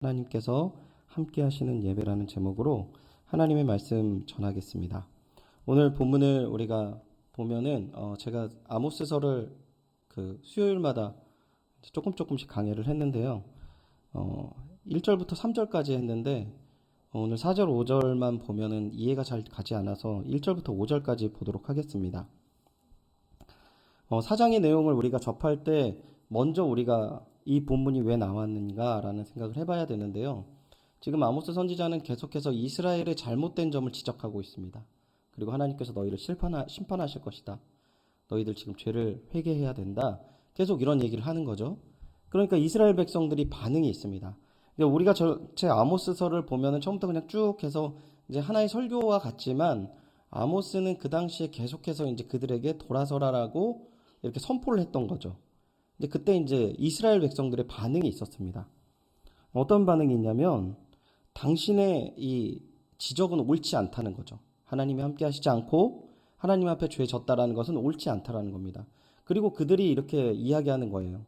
하나님께서 함께 하시는 예배라는 제목으로 하나님의 말씀 전하겠습니다. 오늘 본문을 우리가 보면은 제가 아모스서를 그 수요일마다 조금씩 강해를 했는데요. 1절부터 3절까지 했는데 오늘 4절, 5절만 보면은 이해가 잘 가지 않아서 1절부터 5절까지 보도록 하겠습니다. 4장의 내용을 우리가 접할 때 먼저 우리가 이 본문이 왜 나왔는가라는 생각을 해봐야 되는데요. 지금 아모스 선지자는 계속해서 이스라엘의 잘못된 점을 지적하고 있습니다. 그리고 하나님께서 너희를 심판하실 것이다. 너희들 지금 죄를 회개해야 된다. 계속 이런 얘기를 하는 거죠. 그러니까 이스라엘 백성들이 반응이 있습니다. 그러니까 우리가 제 아모스서를 보면은 처음부터 그냥 쭉 해서 이제 하나의 설교와 같지만 아모스는 그 당시에 계속해서 이제 그들에게 돌아서라라고 이렇게 선포를 했던 거죠. 근데 그때 이제 이스라엘 백성들의 반응이 있었습니다. 어떤 반응이 있냐면 당신의 이 지적은 옳지 않다는 거죠. 하나님이 함께 하시지 않고 하나님 앞에 죄 졌다라는 것은 옳지 않다라는 겁니다. 그리고 그들이 이렇게 이야기하는 거예요.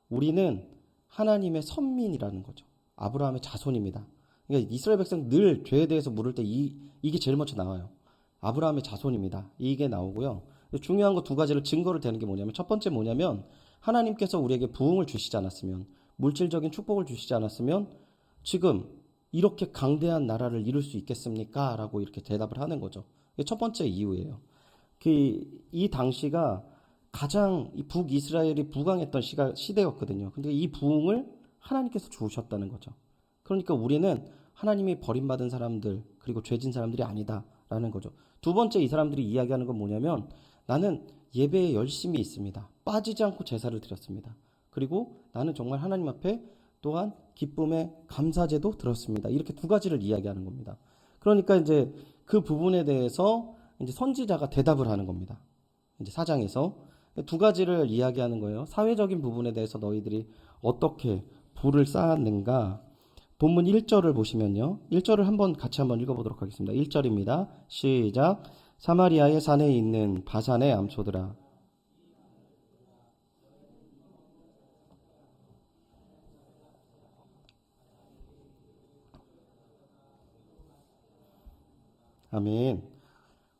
우리는 하나님의 선민이라는 거죠. 아브라함의 자손입니다. 그러니까 이스라엘 백성 늘 죄에 대해서 물을 때 이게 제일 먼저 나와요. 아브라함의 자손입니다. 이게 나오고요. 중요한 거 두 가지를 증거를 대는 게 뭐냐면 첫 번째 뭐냐면 하나님께서 우리에게 부흥을 주시지 않았으면 물질적인 축복을 주시지 않았으면 지금 이렇게 강대한 나라를 이룰 수 있겠습니까? 라고 이렇게 대답을 하는 거죠. 이게 첫 번째 이유예요. 이 당시가 가장 북이스라엘이 부강했던 시대였거든요. 근데 이 부흥을 하나님께서 주셨다는 거죠. 그러니까 우리는 하나님이 버림받은 사람들 그리고 죄진 사람들이 아니다라는 거죠. 두 번째 이 사람들이 이야기하는 건 뭐냐면 나는 예배에 열심히 있습니다. 빠지지 않고 제사를 드렸습니다. 그리고 나는 정말 하나님 앞에 또한 기쁨의 감사제도 드렸습니다. 이렇게 두 가지를 이야기하는 겁니다. 그러니까 이제 그 부분에 대해서 이제 선지자가 대답을 하는 겁니다. 이제 4장에서 두 가지를 이야기하는 거예요. 사회적인 부분에 대해서 너희들이 어떻게 불을 쌓았는가. 본문 1절을 보시면요. 1절을 같이 한번 읽어보도록 하겠습니다. 1절입니다. 시작. 사마리아의 산에 있는 바산의 암소들아. 아멘.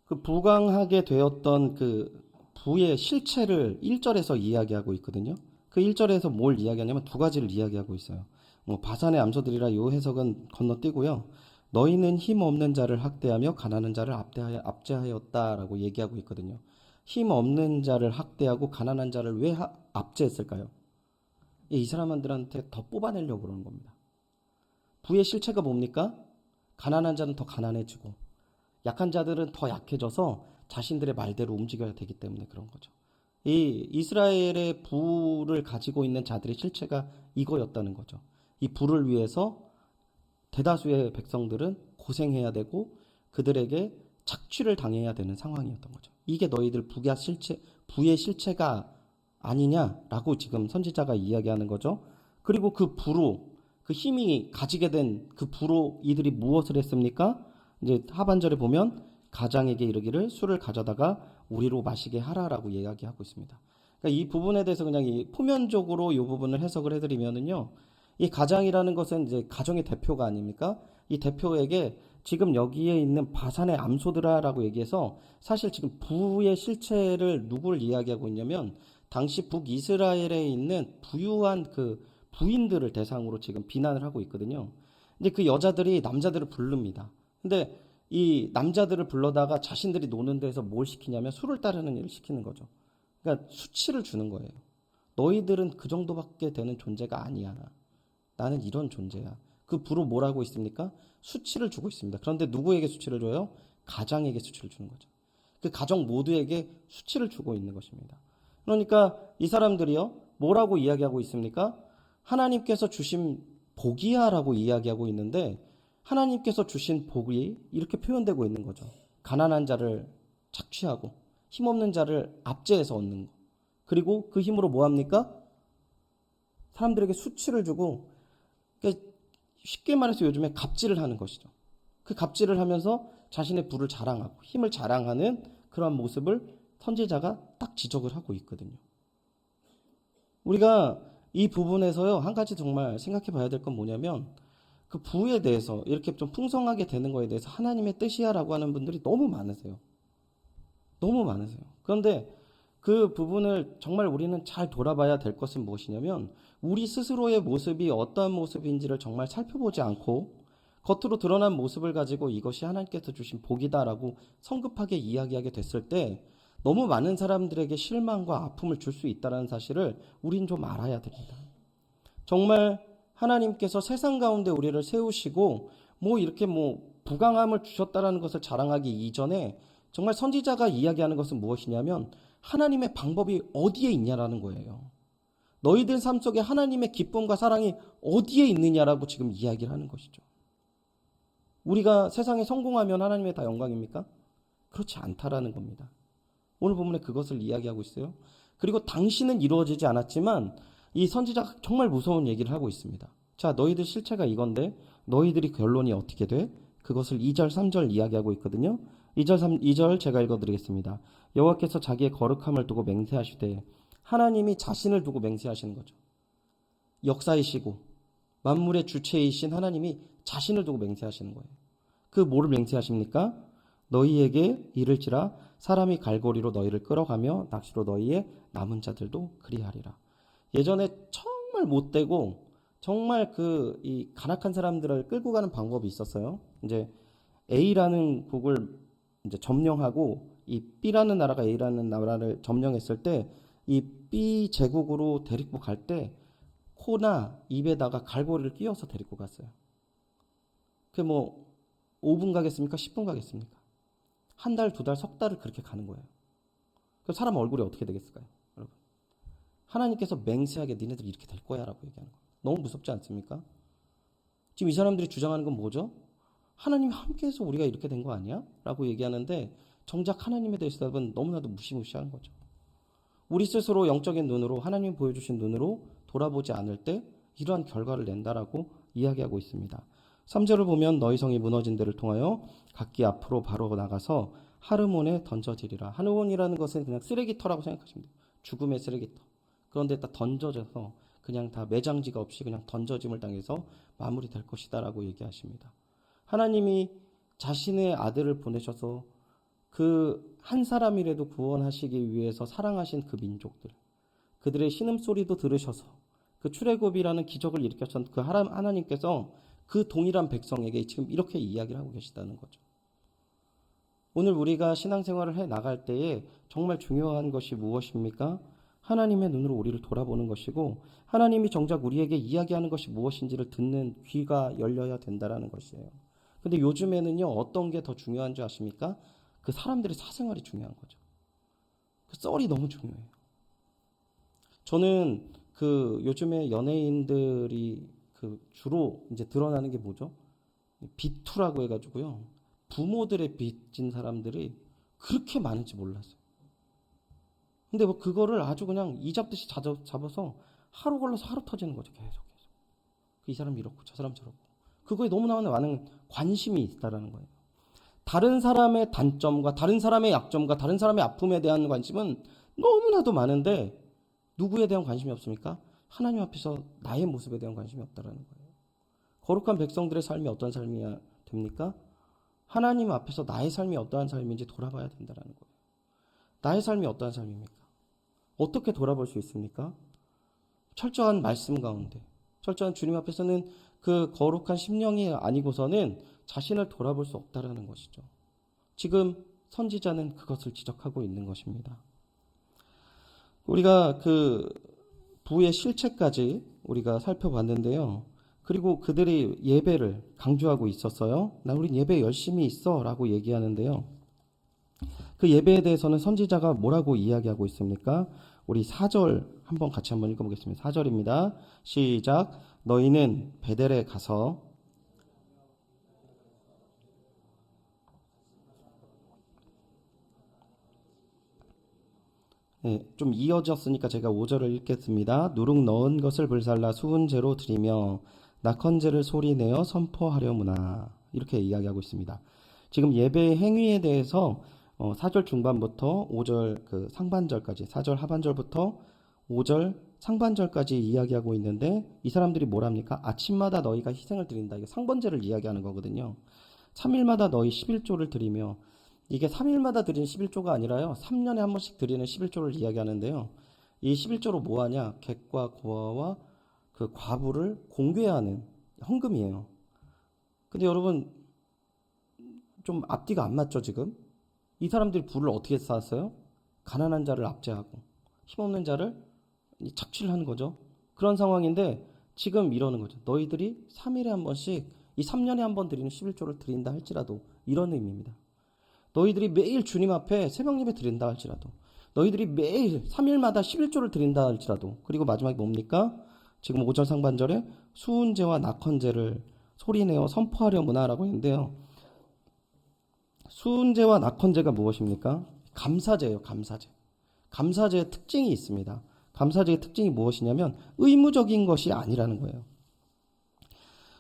그 부강하게 되었던 그 부의 실체를 1절에서 이야기하고 있거든요. 그 1절에서 뭘 이야기하냐면 두 가지를 이야기하고 있어요. 바산의 암소들이라 요 해석은 건너뛰고요. 너희는 힘 없는 자를 학대하며 가난한 자를 압제하였다라고 얘기하고 있거든요. 힘 없는 자를 학대하고 가난한 자를 왜 압제했을까요? 이 사람들한테 더 뽑아내려고 그러는 겁니다. 부의 실체가 뭡니까? 가난한 자는 더 가난해지고 약한 자들은 더 약해져서 자신들의 말대로 움직여야 되기 때문에 그런 거죠. 이 이스라엘의 부를 가지고 있는 자들의 실체가 이거였다는 거죠. 이 부를 위해서 대다수의 백성들은 고생해야 되고 그들에게 착취를 당해야 되는 상황이었던 거죠. 이게 너희들 부의 실체가 아니냐라고 지금 선지자가 이야기하는 거죠. 그리고 그 부로 그 힘이 가지게 된 그 부로 이들이 무엇을 했습니까? 이제 하반절에 보면 가장에게 이르기를 술을 가져다가 우리로 마시게 하라라고 이야기하고 있습니다. 그러니까 이 부분에 대해서 그냥 표면적으로 이 부분을 해석을 해드리면은요, 이 가장이라는 것은 이제 가정의 대표가 아닙니까? 이 대표에게 지금 여기에 있는 바산의 암소들아라고 얘기해서 사실 지금 부의 실체를 누구를 이야기하고 있냐면 당시 북이스라엘에 있는 부유한 그 부인들을 대상으로 지금 비난을 하고 있거든요. 근데 그 여자들이 남자들을 부릅니다. 근데 이 남자들을 불러다가 자신들이 노는 데서 뭘 시키냐면 술을 따르는 일을 시키는 거죠. 그러니까 수치를 주는 거예요. 너희들은 그 정도밖에 되는 존재가 아니야. 나는 이런 존재야. 그 부로 뭘 하고 있습니까? 수치를 주고 있습니다. 그런데 누구에게 수치를 줘요? 가장에게 수치를 주는 거죠. 그 가정 모두에게 수치를 주고 있는 것입니다. 그러니까 이 사람들이요, 뭐라고 이야기하고 있습니까? 하나님께서 주신 복이야라고 이야기하고 있는데 하나님께서 주신 복이 이렇게 표현되고 있는 거죠. 가난한 자를 착취하고 힘없는 자를 압제해서 얻는 거. 그리고 그 힘으로 뭐 합니까? 사람들에게 수치를 주고, 그러니까 쉽게 말해서 요즘에 갑질을 하는 것이죠. 그 갑질을 하면서 자신의 부를 자랑하고 힘을 자랑하는 그런 모습을 선지자가 딱 지적을 하고 있거든요. 우리가 이 부분에서요, 한 가지 정말 생각해 봐야 될 건 뭐냐면 그 부에 대해서 이렇게 좀 풍성하게 되는 거에 대해서 하나님의 뜻이야라고 하는 분들이 너무 많으세요. 너무 많으세요. 그런데 그 부분을 정말 우리는 잘 돌아봐야 될 것은 무엇이냐면 우리 스스로의 모습이 어떠한 모습인지를 정말 살펴보지 않고 겉으로 드러난 모습을 가지고 이것이 하나님께서 주신 복이다라고 성급하게 이야기하게 됐을 때 너무 많은 사람들에게 실망과 아픔을 줄 수 있다는 사실을 우린 좀 알아야 됩니다. 정말 하나님께서 세상 가운데 우리를 세우시고 뭐 이렇게 뭐 부강함을 주셨다라는 것을 자랑하기 이전에 정말 선지자가 이야기하는 것은 무엇이냐면 하나님의 방법이 어디에 있냐라는 거예요. 너희들 삶 속에 하나님의 기쁨과 사랑이 어디에 있느냐라고 지금 이야기를 하는 것이죠. 우리가 세상에 성공하면 하나님의 다 영광입니까? 그렇지 않다라는 겁니다. 오늘 본문에 그것을 이야기하고 있어요. 그리고 당신은 이루어지지 않았지만 이 선지자가 정말 무서운 얘기를 하고 있습니다. 자, 너희들 실체가 이건데 너희들이 결론이 어떻게 돼? 그것을 2절, 3절 이야기하고 있거든요. 2절 제가 읽어드리겠습니다. 여호와께서 자기의 거룩함을 두고 맹세하시되 하나님이 자신을 두고 맹세하시는 거죠. 역사이시고 만물의 주체이신 하나님이 자신을 두고 맹세하시는 거예요. 그 뭐를 맹세하십니까? 너희에게 이를지라 사람이 갈고리로 너희를 끌어가며 낚시로 너희의 남은 자들도 그리하리라. 예전에 정말 못되고 정말 이 간악한 사람들을 끌고 가는 방법이 있었어요. 이제 A라는 국을 이제 점령하고 이 B라는 나라가 A라는 나라를 점령했을 때 이 B 제국으로 데리고 갈 때 코나 입에다가 갈고리를 끼워서 데리고 갔어요. 그 뭐 5분 가겠습니까? 10분 가겠습니까? 한 달, 두 달, 석 달을 그렇게 가는 거예요. 그 사람 얼굴이 어떻게 되겠을까요? 여러분. 하나님께서 맹세하게 니네들 이렇게 될 거야 라고 얘기하는 거예요. 너무 무섭지 않습니까? 지금 이 사람들이 주장하는 건 뭐죠? 하나님이 함께해서 우리가 이렇게 된 거 아니야? 라고 얘기하는데 정작 하나님에 대해서는 너무나도 무시무시한 거죠. 우리 스스로 영적인 눈으로 하나님 보여주신 눈으로 돌아보지 않을 때 이러한 결과를 낸다라고 이야기하고 있습니다. 3절을 보면 너희 성이 무너진 데를 통하여 각기 앞으로 바로 나가서 하르몬에 던져지리라. 하르몬이라는 것은 그냥 쓰레기터라고 생각하시면 돼요. 죽음의 쓰레기터. 그런데 다 던져져서 그냥 다 매장지가 없이 그냥 던져짐을 당해서 마무리될 것이다라고 얘기하십니다. 하나님이 자신의 아들을 보내셔서 그 한 사람이라도 구원하시기 위해서 사랑하신 그 민족들, 그들의 신음소리도 들으셔서 그 출애굽이라는 기적을 일으켰던 그 하나님께서 그 동일한 백성에게 지금 이렇게 이야기를 하고 계시다는 거죠. 오늘 우리가 신앙생활을 해 나갈 때에 정말 중요한 것이 무엇입니까? 하나님의 눈으로 우리를 돌아보는 것이고 하나님이 정작 우리에게 이야기하는 것이 무엇인지를 듣는 귀가 열려야 된다는 것이에요. 근데 요즘에는요, 어떤 게 더 중요한 줄 아십니까? 그 사람들의 사생활이 중요한 거죠. 그 썰이 너무 중요해요. 저는 요즘에 연예인들이 주로 이제 드러나는 게 뭐죠? 비투라고 해가지고요. 부모들의 빚진 사람들이 그렇게 많은지 몰랐어요. 근데 뭐 그거를 아주 그냥 이 잡듯이 잡아서 하루 걸러서 하루 터지는 거죠. 계속. 이 사람 이렇고 저 사람 저렇고. 그거에 너무나 많은 관심이 있다라는 거예요. 다른 사람의 단점과 다른 사람의 약점과 다른 사람의 아픔에 대한 관심은 너무나도 많은데 누구에 대한 관심이 없습니까? 하나님 앞에서 나의 모습에 대한 관심이 없다라는 거예요. 거룩한 백성들의 삶이 어떤 삶이야 됩니까? 하나님 앞에서 나의 삶이 어떠한 삶인지 돌아봐야 된다라는 거예요. 나의 삶이 어떠한 삶입니까? 어떻게 돌아볼 수 있습니까? 철저한 말씀 가운데, 철저한 주님 앞에서는 그 거룩한 심령이 아니고서는 자신을 돌아볼 수 없다라는 것이죠. 지금 선지자는 그것을 지적하고 있는 것입니다. 우리가 부의 실체까지 우리가 살펴봤는데요. 그리고 그들이 예배를 강조하고 있었어요. 우린 예배 열심히 있어 라고 얘기하는데요. 그 예배에 대해서는 선지자가 뭐라고 이야기하고 있습니까? 우리 4절 한번 같이 한번 읽어보겠습니다. 4절입니다. 시작. 너희는 베델에 가서 좀 이어졌으니까 제가 5절을 읽겠습니다. 누룩 넣은 것을 불살라 수은제로 드리며 낙헌제를 소리내어 선포하려무나 이렇게 이야기하고 있습니다. 지금 예배 행위에 대해서 4절 중반부터 5절 상반절까지 4절 하반절부터 5절 상반절까지 이야기하고 있는데 이 사람들이 뭘 합니까? 아침마다 너희가 희생을 드린다. 이게 상번제를 이야기하는 거거든요. 3일마다 너희 11조를 드리며, 이게 3일마다 드리는 11조가 아니라요, 3년에 한 번씩 드리는 11조를 이야기하는데요. 이 11조로 뭐 하냐? 객과 고아와 그 과부를 공개하는 헌금이에요. 근데 여러분, 좀 앞뒤가 안 맞죠, 지금? 이 사람들이 부를 어떻게 쌓았어요? 가난한 자를 압제하고 힘없는 자를 착취를 하는 거죠. 그런 상황인데 지금 이러는 거죠. 너희들이 3일에 한 번씩, 이 3년에 한 번 드리는 11조를 드린다 할지라도, 이런 의미입니다. 너희들이 매일 주님 앞에 새벽 예배 드린다 할지라도, 너희들이 매일 3일마다 11조를 드린다 할지라도, 그리고 마지막에 뭡니까? 지금 5절 상반절에 수은제와 낙헌제를 소리내어 선포하려무나라고 했는데요. 수은제와 낙헌제가 무엇입니까? 감사제예요. 감사제. 감사제의 특징이 있습니다. 감사제의 특징이 무엇이냐면 의무적인 것이 아니라는 거예요.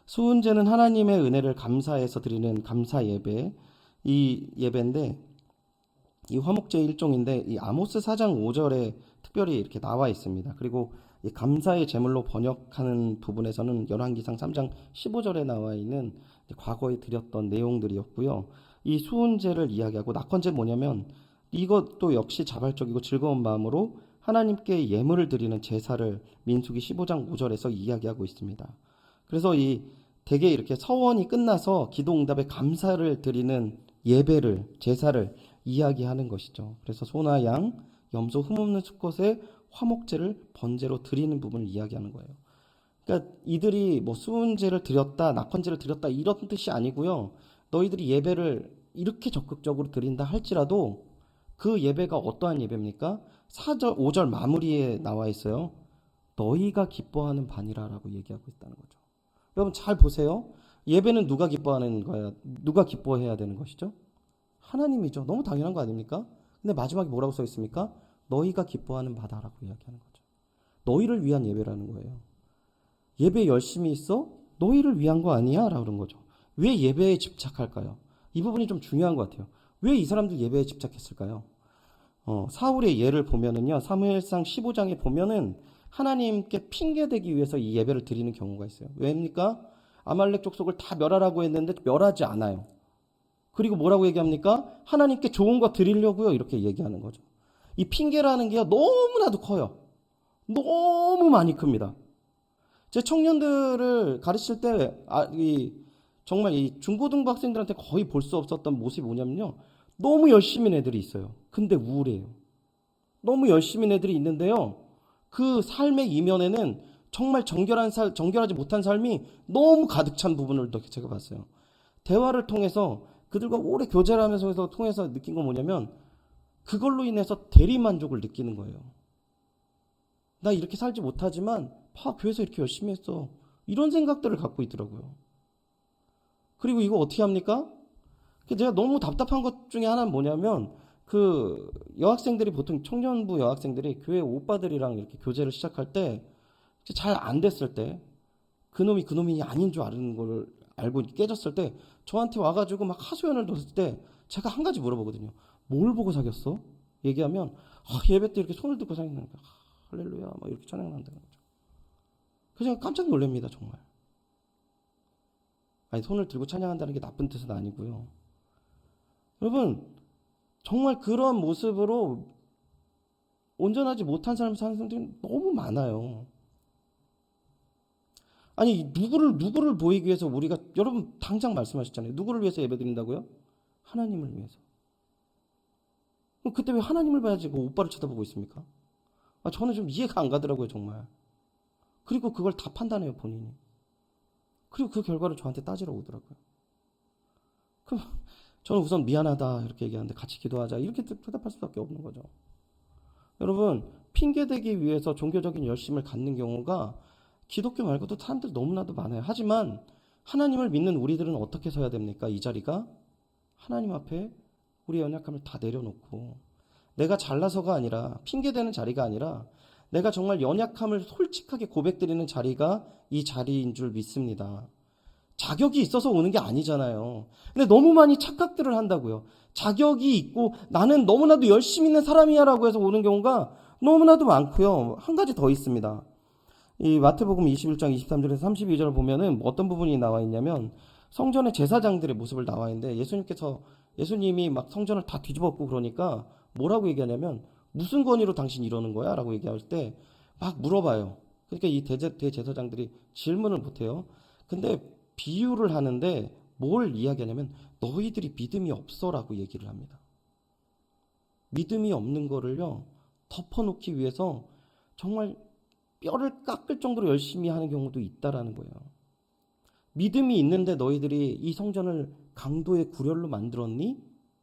수은제는 하나님의 은혜를 감사해서 드리는 감사 예배, 이 예배인데, 이 화목제의 일종인데, 이 아모스 4장 5절에 특별히 이렇게 나와 있습니다. 그리고 이 감사의 제물로 번역하는 부분에서는 열왕기상 3장 15절에 나와 있는 과거에 드렸던 내용들이었고요. 이 수은제를 이야기하고, 낙헌제 뭐냐면 이것도 역시 자발적이고 즐거운 마음으로 하나님께 예물을 드리는 제사를 민수기 15장 5절에서 이야기하고 있습니다. 그래서 이 대개 이렇게 서원이 끝나서 기도응답에 감사를 드리는 예배를, 제사를 이야기하는 것이죠. 그래서 소나 양, 염소 흠없는 수컷의 화목제를 번제로 드리는 부분을 이야기하는 거예요. 그러니까 이들이 뭐 수은제를 드렸다, 낙헌제를 드렸다 이런 뜻이 아니고요. 너희들이 예배를 이렇게 적극적으로 드린다 할지라도 그 예배가 어떠한 예배입니까? 4절, 5절 마무리에 나와 있어요. 너희가 기뻐하는 반이라라고 얘기하고 있다는 거죠. 여러분 잘 보세요. 예배는 누가 기뻐하는 거야? 누가 기뻐해야 되는 것이죠? 하나님이죠. 너무 당연한 거 아닙니까? 근데 마지막에 뭐라고 써 있습니까? 너희가 기뻐하는 바다라고 이야기하는 거죠. 너희를 위한 예배라는 거예요. 예배 열심히 있어? 너희를 위한 거 아니야? 라고 그런 거죠. 왜 예배에 집착할까요? 이 부분이 좀 중요한 것 같아요. 왜 이 사람들 예배에 집착했을까요? 사울의 예를 보면은요, 사무엘상 15장에 보면은 하나님께 핑계대기 위해서 이 예배를 드리는 경우가 있어요. 왜입니까? 아말렉 족속을 다 멸하라고 했는데 멸하지 않아요. 그리고 뭐라고 얘기합니까? 하나님께 좋은 거 드리려고요. 이렇게 얘기하는 거죠. 이 핑계라는 게 너무나도 커요. 너무 많이 큽니다. 제 청년들을 가르칠 때 정말 이 중고등부 학생들한테 거의 볼 수 없었던 모습이 뭐냐면요. 너무 열심인 애들이 있어요. 근데 우울해요. 너무 열심인 애들이 있는데요. 그 삶의 이면에는 정말 정결하지 못한 삶이 너무 가득 찬 부분을 제가 봤어요. 대화를 통해서 그들과 오래 교제를 하면서 통해서 느낀 건 뭐냐면 그걸로 인해서 대리만족을 느끼는 거예요. 나 이렇게 살지 못하지만 교회에서 이렇게 열심히 했어. 이런 생각들을 갖고 있더라고요. 그리고 이거 어떻게 합니까? 제가 너무 답답한 것 중에 하나는 뭐냐면 그 여학생들이 보통 청년부 여학생들이 교회 오빠들이랑 이렇게 교제를 시작할 때 잘 안 됐을 때 그놈이 아닌 줄 아는 걸 알고 깨졌을 때 저한테 와가지고 막 하소연을 뒀을 때 제가 한 가지 물어보거든요. 뭘 보고 사귀었어? 얘기하면 예배 때 이렇게 손을 들고 사귀는 거야. 할렐루야 막 이렇게 찬양한다는 거죠. 그래서 제가 깜짝 놀랍니다. 정말. 아니 손을 들고 찬양한다는 게 나쁜 뜻은 아니고요. 여러분 정말 그런 모습으로 온전하지 못한 삶을 사는 사람들이 너무 많아요. 아니 누구를 보이기 위해서 우리가, 여러분 당장 말씀하셨잖아요. 누구를 위해서 예배드린다고요? 하나님을 위해서. 그럼 그때 왜 하나님을 봐야지 그 오빠를 쳐다보고 있습니까? 저는 좀 이해가 안 가더라고요 정말. 그리고 그걸 다 판단해요 본인이. 그리고 그 결과를 저한테 따지러 오더라고요. 그럼 저는 우선 미안하다 이렇게 얘기하는데 같이 기도하자 이렇게 대답할 수밖에 없는 거죠. 여러분 핑계대기 위해서 종교적인 열심을 갖는 경우가 기독교 말고도 사람들 너무나도 많아요. 하지만 하나님을 믿는 우리들은 어떻게 서야 됩니까? 이 자리가 하나님 앞에 우리의 연약함을 다 내려놓고, 내가 잘나서가 아니라 핑계대는 자리가 아니라 내가 정말 연약함을 솔직하게 고백드리는 자리가 이 자리인 줄 믿습니다. 자격이 있어서 오는 게 아니잖아요. 근데 너무 많이 착각들을 한다고요. 자격이 있고 나는 너무나도 열심히 있는 사람이야 라고 해서 오는 경우가 너무나도 많고요. 한 가지 더 있습니다. 이 마태복음 21장 23절에서 32절을 보면은 어떤 부분이 나와 있냐면 성전의 제사장들의 모습을 나와 있는데 예수님이 막 성전을 다 뒤집었고 그러니까 뭐라고 얘기하냐면 무슨 권위로 당신 이러는 거야? 라고 얘기할 때 막 물어봐요. 그러니까 이 대제사장들이 질문을 못해요. 근데 비유를 하는데 뭘 이야기하냐면 너희들이 믿음이 없어라고 얘기를 합니다. 믿음이 없는 거를요 덮어놓기 위해서 정말 뼈를 깎을 정도로 열심히 하는 경우도 있다라는 거예요. 믿음이 있는데 너희들이 이 성전을 강도의 구렬로 만들었니?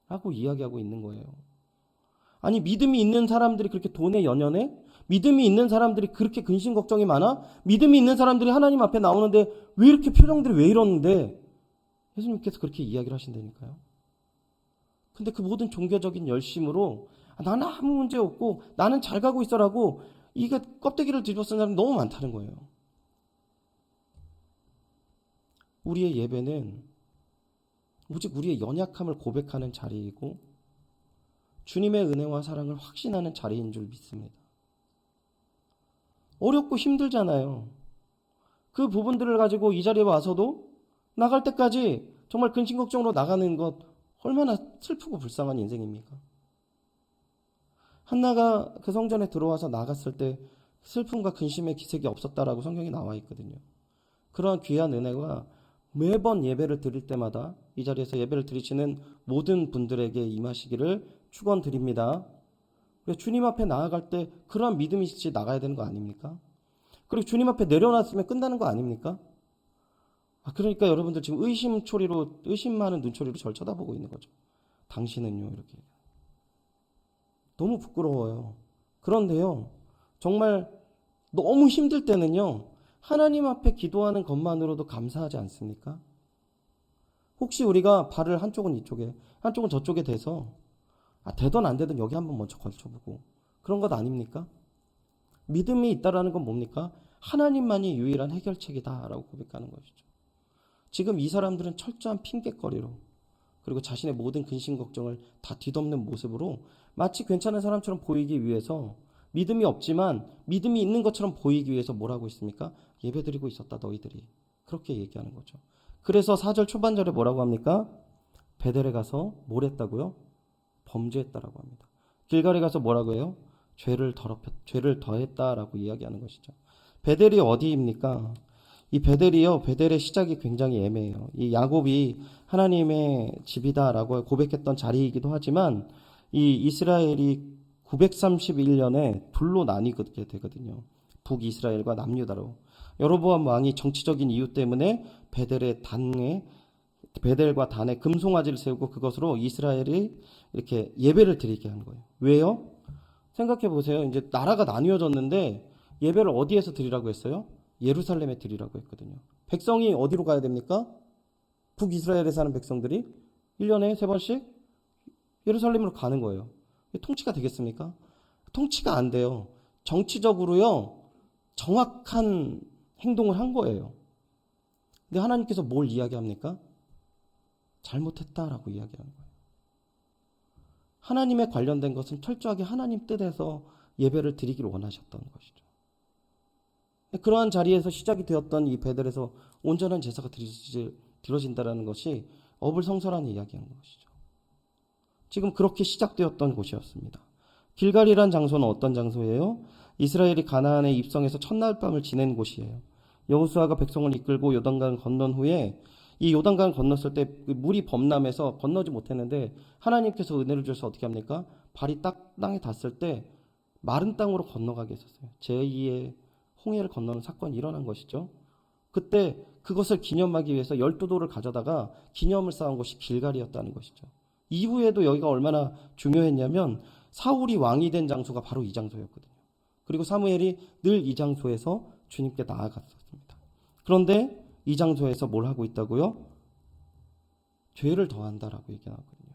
라고 이야기하고 있는 거예요. 아니 믿음이 있는 사람들이 그렇게 돈에 연연해? 믿음이 있는 사람들이 그렇게 근심 걱정이 많아? 믿음이 있는 사람들이 하나님 앞에 나오는데 왜 이렇게 표정들이 왜 이러는데? 예수님께서 그렇게 이야기를 하신다니까요. 근데 그 모든 종교적인 열심으로 나는 아무 문제 없고 나는 잘 가고 있어라고 이게 껍데기를 뒤집어 쓴 사람이 너무 많다는 거예요. 우리의 예배는 오직 우리의 연약함을 고백하는 자리이고 주님의 은혜와 사랑을 확신하는 자리인 줄 믿습니다. 어렵고 힘들잖아요. 그 부분들을 가지고 이 자리에 와서도 나갈 때까지 정말 근심 걱정으로 나가는 것 얼마나 슬프고 불쌍한 인생입니까? 한나가 그 성전에 들어와서 나갔을 때 슬픔과 근심의 기색이 없었다라고 성경에 나와 있거든요. 그러한 귀한 은혜가 매번 예배를 드릴 때마다 이 자리에서 예배를 드리시는 모든 분들에게 임하시기를 축원드립니다. 주님 앞에 나아갈 때 그러한 믿음이 있이 나가야 되는 거 아닙니까? 그리고 주님 앞에 내려놨으면 끝나는 거 아닙니까? 그러니까 여러분들 지금 의심 많은 눈초리로 절 쳐다보고 있는 거죠. 당신은요 이렇게. 너무 부끄러워요. 그런데요 정말 너무 힘들 때는요 하나님 앞에 기도하는 것만으로도 감사하지 않습니까? 혹시 우리가 발을 한쪽은 이쪽에 한쪽은 저쪽에 대서 되든 안 되든 여기 한번 먼저 걸쳐보고 그런 것 아닙니까? 믿음이 있다라는 건 뭡니까? 하나님만이 유일한 해결책이다라고 고백하는 것이죠. 지금 이 사람들은 철저한 핑계거리로 그리고 자신의 모든 근심 걱정을 다 뒤덮는 모습으로 마치 괜찮은 사람처럼 보이기 위해서 믿음이 없지만 믿음이 있는 것처럼 보이기 위해서 뭘 하고 있습니까? 예배드리고 있었다 너희들이. 그렇게 얘기하는 거죠. 그래서 4절 초반절에 뭐라고 합니까? 베델에 가서 뭘 했다고요? 범죄했다라고 합니다. 길갈에 가서 뭐라고 해요? 죄를 더했다라고 이야기하는 것이죠. 베델이 어디입니까? 이 베델이요. 베델의 시작이 굉장히 애매해요. 이 야곱이 하나님의 집이다라고 고백했던 자리이기도 하지만 이 이스라엘이 931년에 둘로 나뉘게 되거든요. 북이스라엘과 남유다로. 여로보암 왕이 정치적인 이유 때문에 베델과 단에 금송아지를 세우고 그것으로 이스라엘이 이렇게 예배를 드리게 한 거예요. 왜요? 생각해 보세요. 이제 나라가 나뉘어졌는데 예배를 어디에서 드리라고 했어요? 예루살렘에 드리라고 했거든요. 백성이 어디로 가야 됩니까? 북이스라엘에 사는 백성들이 1년에 3번씩 예루살렘으로 가는 거예요. 통치가 되겠습니까? 통치가 안 돼요. 정치적으로요, 정확한 행동을 한 거예요. 근데 하나님께서 뭘 이야기합니까? 잘못했다라고 이야기하는 거예요. 하나님에 관련된 것은 철저하게 하나님 뜻에서 예배를 드리기를 원하셨던 것이죠. 그러한 자리에서 시작이 되었던 이 베델에서 온전한 제사가 드려진다는 것이 어불성설한 이야기인 것이죠. 지금 그렇게 시작되었던 곳이었습니다. 길갈이란 장소는 어떤 장소예요? 이스라엘이 가나안에 입성해서 첫날 밤을 지낸 곳이에요. 여호수아가 백성을 이끌고 요단강 건넌 후에 이 요단강을 건넜을 때 물이 범람해서 건너지 못했는데 하나님께서 은혜를 주셔서 어떻게 합니까? 발이 딱 땅에 닿았을 때 마른 땅으로 건너가게 했었어요. 제2의 홍해를 건너는 사건이 일어난 것이죠. 그때 그것을 기념하기 위해서 12돌을 가져다가 기념을 쌓은 곳이 길갈이었다는 것이죠. 이후에도 여기가 얼마나 중요했냐면 사울이 왕이 된 장소가 바로 이 장소였거든요. 그리고 사무엘이 늘 이 장소에서 주님께 나아갔었습니다. 그런데 이 장소에서 뭘 하고 있다고요? 죄를 더한다라고 얘기하거든요.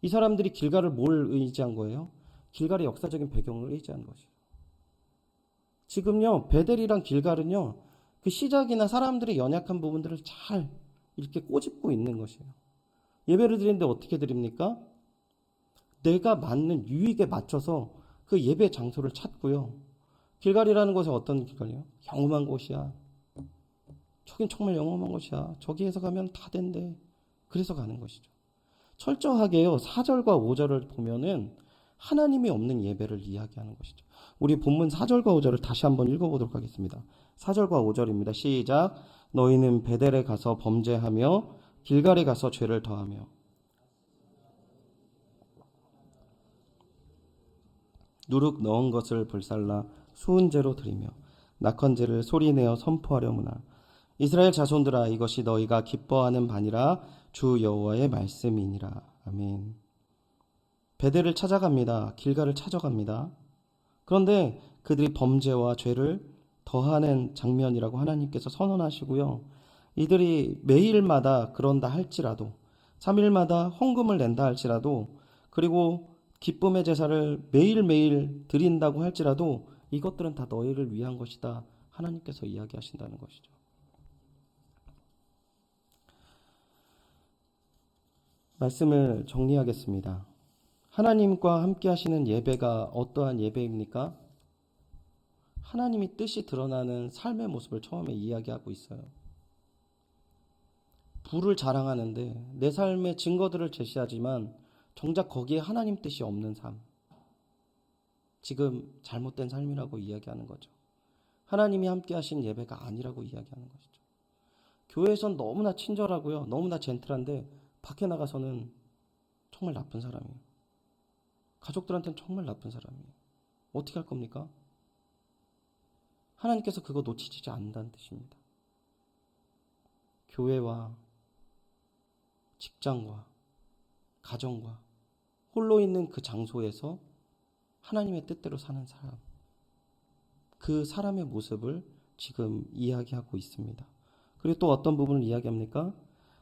이 사람들이 길갈을 뭘 의지한 거예요? 길갈의 역사적인 배경을 의지한 것이에요. 지금요 베델이랑 길갈은요 그 시작이나 사람들의 연약한 부분들을 잘 이렇게 꼬집고 있는 것이에요. 예배를 드리는데 어떻게 드립니까? 내가 맞는 유익에 맞춰서 그 예배 장소를 찾고요. 길갈이라는 곳은 어떤 길갈이요? 영험한 곳이야. 저긴 정말 영험한 곳이야. 저기에서 가면 다 된대. 그래서 가는 것이죠. 철저하게요. 4절과 5절을 보면은 하나님이 없는 예배를 이야기하는 것이죠. 우리 본문 4절과 5절을 다시 한번 읽어보도록 하겠습니다. 4절과 5절입니다. 시작. 너희는 베델에 가서 범죄하며 길갈에 가서 죄를 더하며 누룩 넣은 것을 불살라 수은제로 드리며 낙헌제를 소리내어 선포하려무나 이스라엘 자손들아 이것이 너희가 기뻐하는 바니라 주 여호와의 말씀이니라. 아멘. 베델을 찾아갑니다. 길갈을 찾아갑니다. 그런데 그들이 범죄와 죄를 더하는 장면이라고 하나님께서 선언하시고요. 이들이 매일마다 그런다 할지라도 3일마다 헌금을 낸다 할지라도 그리고 기쁨의 제사를 매일매일 드린다고 할지라도 이것들은 다 너희를 위한 것이다. 하나님께서 이야기하신다는 것이죠. 말씀을 정리하겠습니다. 하나님과 함께 하시는 예배가 어떠한 예배입니까? 하나님이 뜻이 드러나는 삶의 모습을 처음에 이야기하고 있어요. 부를 자랑하는데 내 삶의 증거들을 제시하지만 정작 거기에 하나님 뜻이 없는 삶. 지금 잘못된 삶이라고 이야기하는 거죠. 하나님이 함께 하신 예배가 아니라고 이야기하는 것이죠. 교회에선 너무나 친절하고요. 너무나 젠틀한데 밖에 나가서는 정말 나쁜 사람이에요. 가족들한테는 정말 나쁜 사람이에요. 어떻게 할 겁니까? 하나님께서 그거 놓치지 않는다는 뜻입니다. 교회와 직장과 가정과 홀로 있는 그 장소에서 하나님의 뜻대로 사는 사람, 그 사람의 모습을 지금 이야기하고 있습니다. 그리고 또 어떤 부분을 이야기합니까?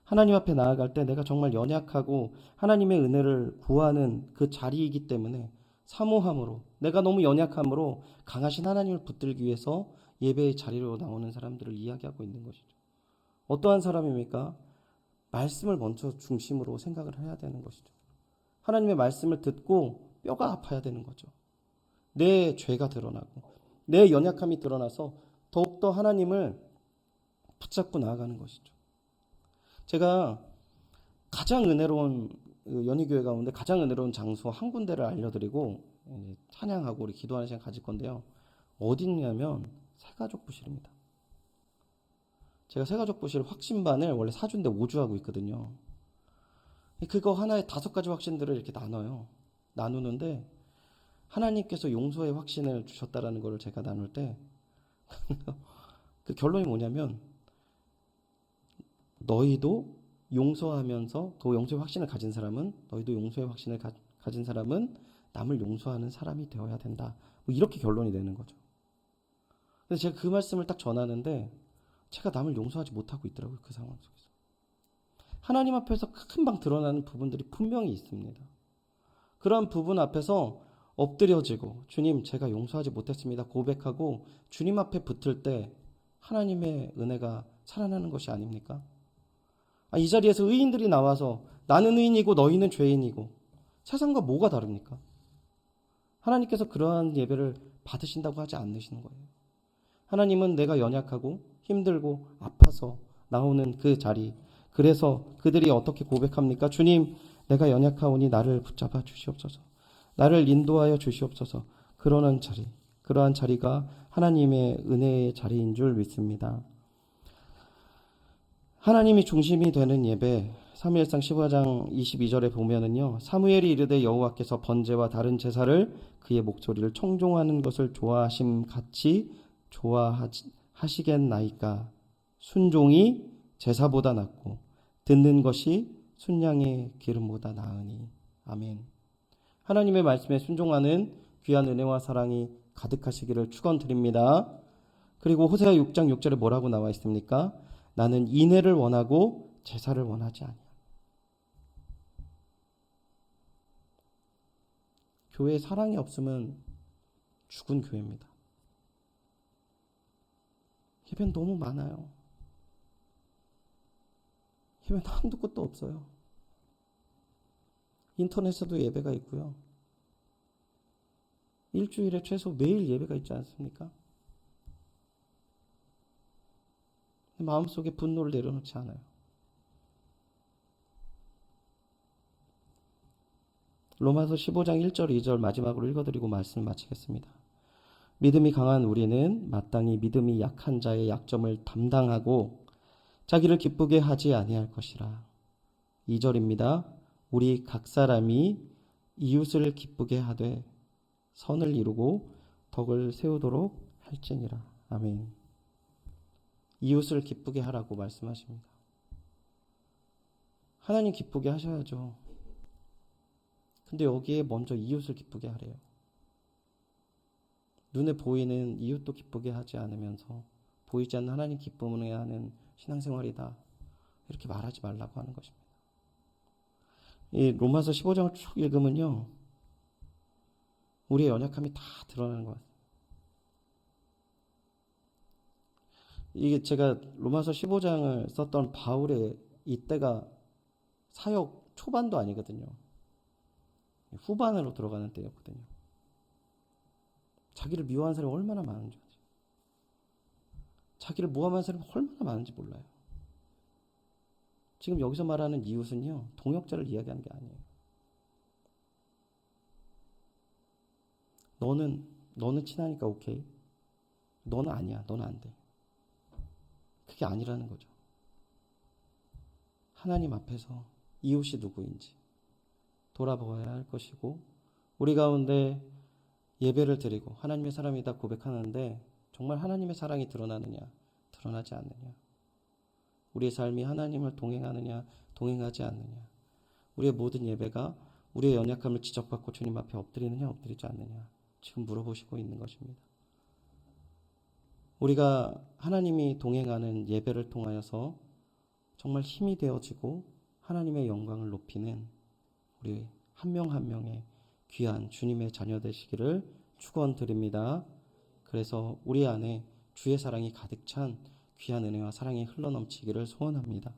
하나님 앞에 나아갈 때 내가 정말 연약하고 하나님의 은혜를 구하는 그 자리이기 때문에 사모함으로, 내가 너무 연약함으로 강하신 하나님을 붙들기 위해서 예배의 자리로 나오는 사람들을 이야기하고 있는 것이죠. 어떠한 사람입니까? 말씀을 먼저 중심으로 생각을 해야 되는 것이죠. 하나님의 말씀을 듣고 뼈가 아파야 되는 거죠. 내 죄가 드러나고 내 연약함이 드러나서 더욱더 하나님을 붙잡고 나아가는 것이죠. 제가 가장 은혜로운 연희교회 가운데 가장 은혜로운 장소 한 군데를 알려드리고 찬양하고 우리 기도하는 시간 가질 건데요. 어디냐면 새가족 부실입니다. 제가 새가족 부실 확신반을 원래 4주인데 5주 하고 있거든요. 그거 하나에 5가지 확신들을 이렇게 나누는데 하나님께서 용서의 확신을 주셨다라는 것을 제가 나눌 때 그 결론이 뭐냐면 너희도 용서하면서 그 용서의 확신을 가진 사람은 너희도 용서의 확신을 가진 사람은 남을 용서하는 사람이 되어야 된다. 뭐 이렇게 결론이 되는 거죠. 그래서 제가 그 말씀을 딱 전하는데 제가 남을 용서하지 못하고 있더라고요. 그 상황 속에서. 하나님 앞에서 금방 드러나는 부분들이 분명히 있습니다. 그러한 부분 앞에서 엎드려지고 주님 제가 용서하지 못했습니다 고백하고 주님 앞에 붙을 때 하나님의 은혜가 살아나는 것이 아닙니까? 이 자리에서 의인들이 나와서 나는 의인이고 너희는 죄인이고 세상과 뭐가 다릅니까? 하나님께서 그러한 예배를 받으신다고 하지 않으시는 거예요. 하나님은 내가 연약하고 힘들고 아파서 나오는 그 자리, 그래서 그들이 어떻게 고백합니까? 주님 내가 연약하오니 나를 붙잡아 주시옵소서, 나를 인도하여 주시옵소서. 그러한 자리가 하나님의 은혜의 자리인 줄 믿습니다. 하나님이 중심이 되는 예배, 사무엘상 15장 22절에 보면은요, 사무엘이 이르되 여호와께서 번제와 다른 제사를 그의 목소리를 청종하는 것을 좋아하심 같이 좋아하시겠나이까. 순종이 제사보다 낫고 듣는 것이 순양의 기름보다 나으니. 아멘. 하나님의 말씀에 순종하는 귀한 은혜와 사랑이 가득하시기를 축원드립니다. 그리고 호세아 6장 6절에 뭐라고 나와 있습니까? 나는 인애를 원하고 제사를 원하지 아니하노라. 교회에 사랑이 없으면 죽은 교회입니다. 예배는 너무 많아요. 예배는 한두 곳도 없어요. 인터넷에도 예배가 있고요. 일주일에 최소 매일 예배가 있지 않습니까? 마음속에 분노를 내려놓지 않아요. 로마서 15장 1절 2절 마지막으로 읽어드리고 말씀을 마치겠습니다. 믿음이 강한 우리는 마땅히 믿음이 약한 자의 약점을 담당하고 자기를 기쁘게 하지 아니할 것이라. 2절입니다. 우리 각 사람이 이웃을 기쁘게 하되 선을 이루고 덕을 세우도록 할지니라. 아멘. 이웃을 기쁘게 하라고 말씀하십니다. 하나님 기쁘게 하셔야죠. 근데 여기에 먼저 이웃을 기쁘게 하래요. 눈에 보이는 이웃도 기쁘게 하지 않으면서 보이지 않는 하나님 기쁨을 해야 하는 신앙생활이다. 이렇게 말하지 말라고 하는 것입니다. 이 로마서 15장을 쭉 읽으면요. 우리의 연약함이 다 드러나는 것 같아요. 이게 제가 로마서 15장을 썼던 바울의 이때가 사역 초반도 아니거든요. 후반으로 들어가는 때였거든요. 자기를 미워하는 사람이 얼마나 많은지, 자기를 모함하는 사람이 얼마나 많은지 몰라요. 지금 여기서 말하는 이웃은요, 동역자를 이야기하는 게 아니에요. 너는 친하니까 오케이. 너는 아니야. 너는 안 돼. 그게 아니라는 거죠. 하나님 앞에서 이웃이 누구인지 돌아보아야 할 것이고, 우리 가운데 예배를 드리고 하나님의 사람이다 고백하는데 정말 하나님의 사랑이 드러나느냐, 드러나지 않느냐, 우리의 삶이 하나님을 동행하느냐, 동행하지 않느냐, 우리의 모든 예배가 우리의 연약함을 지적받고 주님 앞에 엎드리느냐, 엎드리지 않느냐, 지금 물어보시고 있는 것입니다. 우리가 하나님이 동행하는 예배를 통하여서 정말 힘이 되어지고 하나님의 영광을 높이는 우리 한 명 한 명의 귀한 주님의 자녀 되시기를 축원드립니다. 그래서 우리 안에 주의 사랑이 가득 찬 귀한 은혜와 사랑이 흘러넘치기를 소원합니다.